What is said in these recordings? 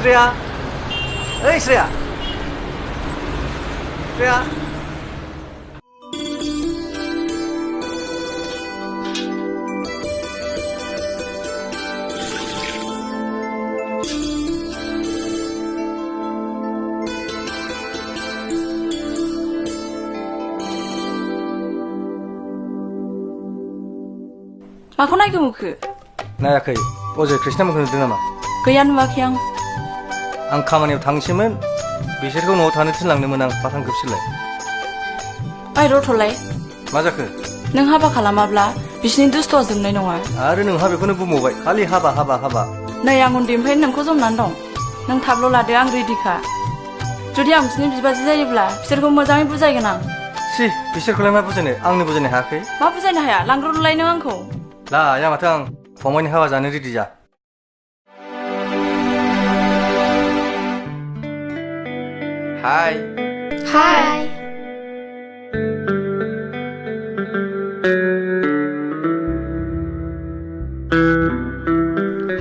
श्रेया ओइ श्रेया श्रेया माखौ नायखो मुखो? नायाखै अजय कृष्णमोनखौ नुदों नामा? गैया नुवाखै आं खामानियाव थांसैमोन बिसोरखौ न'आव थानो थिनलांदोंमोन आं पाथानखोबसिलाय। ओइ रथ'लाय मा जाखो? नों हाबा खालामाब्ला बिसिनि दुस्थ'आ जोबनाय नङा। आरो नोंहा बेखौनो बुंबावबाय खालि हाबा हाबा हाबा। नै आं उन्दैनिफ्रायनो नोंखौ जमनानै दं। नों थाबल' लादो आं रेडिखा। जुदि आं बिसिनि बिबाजै जायोब्ला बिसोरखौ मोजाङै बुजायगोन आं। सि बिसोरखौलाय मा बुजायनो आंनो बुजायनो हायाखै? मा बुजायनो हाया लांग्रोलाय नों आंखौ। लाया माथो आं फंबायनि हाबा जानो रेडि जा। हाय हाय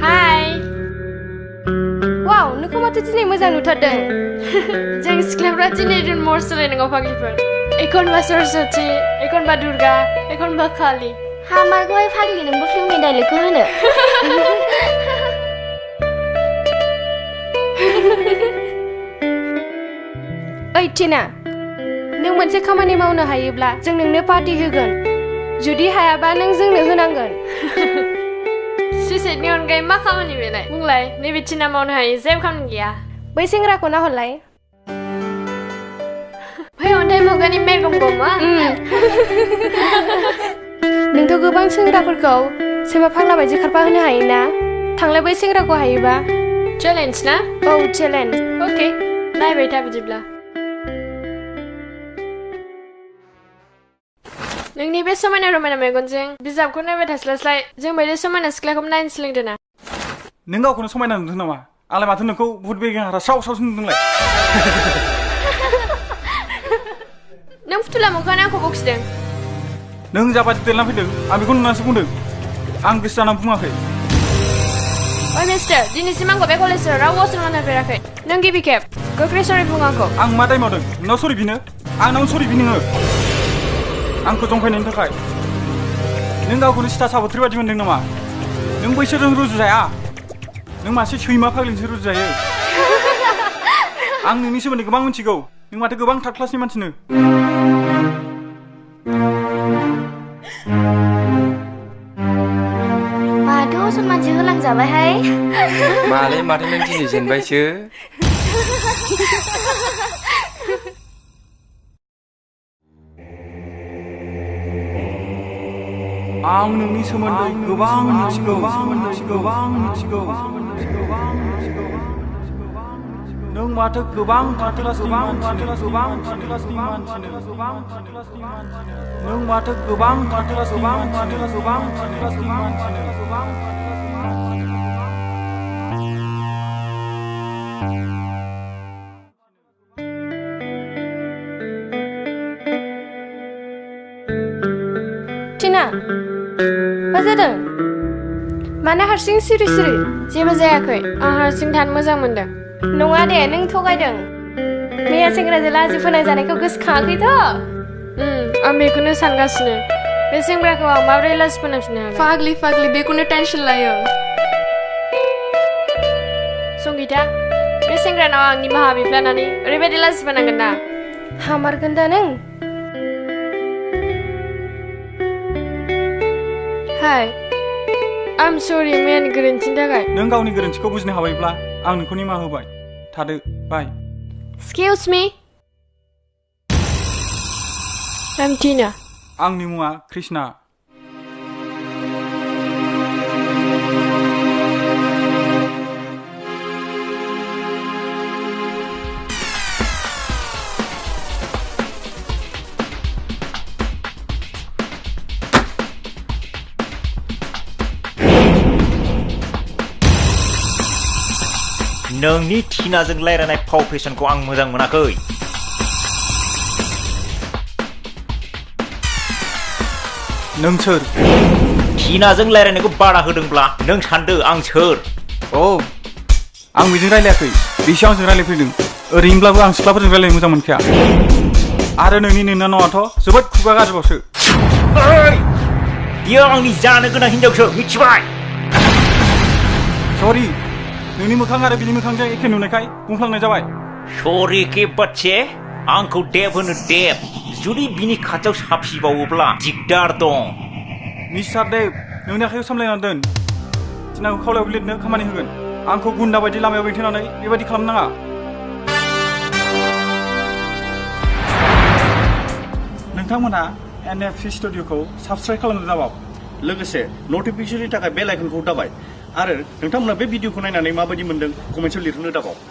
हाय वाव नोंखौ माथो दिनै मोजां नुथारदों। जों सिख्लाफ्रा दिनै दिन महर सोलायनांगौ फाग्लिफोर। एखनबा सरस्वती एखनबा दुर्गा एखनबा काली। हामारखौहाय फाग्लि नोंबो फिल्मनि डायलगखौ होनो। ओइ टिना नों मोनसे खामानि मावनो हायोब्ला जों नोंनो पार्टि होगोन। जुदि हायाबा नों जोंनो होनांगोन। सुइसाइडनि अनगायै मा खामानि बेलाय? बुंलाय नैबे टिना मावनो हायो जेबो खामानि गैया। बै सेंग्राखौ नाहरलाय। बै अन्थाइ मुगानि मेरगमखौ मा? नोंथ' गोबां सेंग्राफोरखौ सैमा फाग्ला बायदि खारफा होनो हायोना। थांलाय बै सेंग्राखौ हायोबा। चेलेन्ज ना? औ चेलेन्ज। अके नायबाय था बिदिब्ला। नोंनि बे समायना रमायना मेगनजों बिजाबखौ नायबाय थास्लायस्लाय जों बायदि समायना सिख्लाखौ नायनो सोलोंदो ना। नों गावखौनो समायना नुदों नामा? आंलाय माथो नोंखौ भुट बेगें हारा स्राव स्रावसो नुदोंलाय। नों फुथुला मोखाङानो आंखौ बखिदों। नों जाबादि देरना फैदों आं बेखौ नुनानैसो बुंदों। आं गोसो जानानै बुङाखै। ओइ मिस्टार दिनैसिम आंखौ बे कलेजाव रावबो सनमान होफेराखै। नों गिबि खेब गोख्रै सरि बुं आंखौ। आं मा दाय मावदों नोंनाव सरि बिनो? आंनाव सरि बि नोङो आंखौ जंखायनायनि थाखाय। नों गावखौनो सिथा साबोथ्रि बादि मोनदों नामा? नों बैसोरजों रुजुजाया। नों मासे सैमा फाग्लिजोंसो रुजुजायो। आं नोंनि सोमोन्दै गोबां मिथिगौ। नों माथो गोबां थार्द क्लासनि मानसिनो। माथो असनमानसो होलांजाबायहाय। मालै माथो नों दिनै जेनबायसो। आं नोंनि सोमोन्दै गोबां मिथिगौ। नों माथो गोबां थार्द क्लासनि मानसिनो। नों माथो गोबां थार्द क्लासनि मानसिनो। टिना मा जादों? मानो हारसिं सिरि सिरि? जेबो जायाखै आं हारसिं थानो मोजां मोनदों। नङा दे नों थगायदों। मैया सेंग्राजों लाजि फोनांजानायखौ गोसोखाङाखैथ'? आं बेखौनो सानगासिनो। बे सेंग्राखौ आं माबोरै लाजि फोनांफिननो हागोन? फाग्लि बेखौनो टेनसन लायो। संगिता बे सेंग्रानाव आं निमाहा बिफ्लानानै ओरैबायदि लाजि फोनांगोन ना। हामारगोन दा नों? हाय आम सरि मैयानि गोरोन्थिनि थाखाय। नों गावनि गोरोन्थिखौ बुजिनो हाबायब्ला आं नोंखौ निमाहा होबाय। थादो बाय। Excuse me. I'm Tina. आंनि मुङा कृष्णा। नोंनि टिनाजों रायलायनाय फाव फेसनखौ आं मोजां मोनाखै। नों सोर? टिनाजों रायलायनायखौ बादा होदोंब्ला नों सानदो आं सोर? औ आं बेजों रायलायाखै बेसो आंजों रायलायफैदों ओरैनोब्लाबो आं सिख्लाफोरजों रायलायनो मोजां मोनखाया आरो नोंनि नोंनानावाथ' जोबोद खुगा गाज्रिबावसो ओइ बियो आंनि जानो गोनां हिनजावसो मिथिबाय सरि नोंनि मोखां आरो बिनि मोखांजों एखे नुनायखाय बुंफ्लांनाय जाबाय सरि के बच्चे आंखौ देब होनो देब जुदि बिनि खाथियाव साफिबावोब्ला दिगदार दं मिस्टार देब नोंनि आखाइखौ सामलायनानै दोन थिनाखौ खावलायाव लिरनो खामानि होगोन आंखौ गुन्दा बायदि लामायाव बेंथेनानै बेबायदि खालामनाङा नोंथांमोनहा NFC स्टुडिअ'खौ साबस्क्राइब खालामनो दाबाव लोगोसे नटिफिकेशननि थाखाय बेल आइकनखौ दाबाय आरो नोंथांमोना बे भिडिअखौ नायनानै माबायदि मोनदों कमेन्टआव लिरनो दाबाव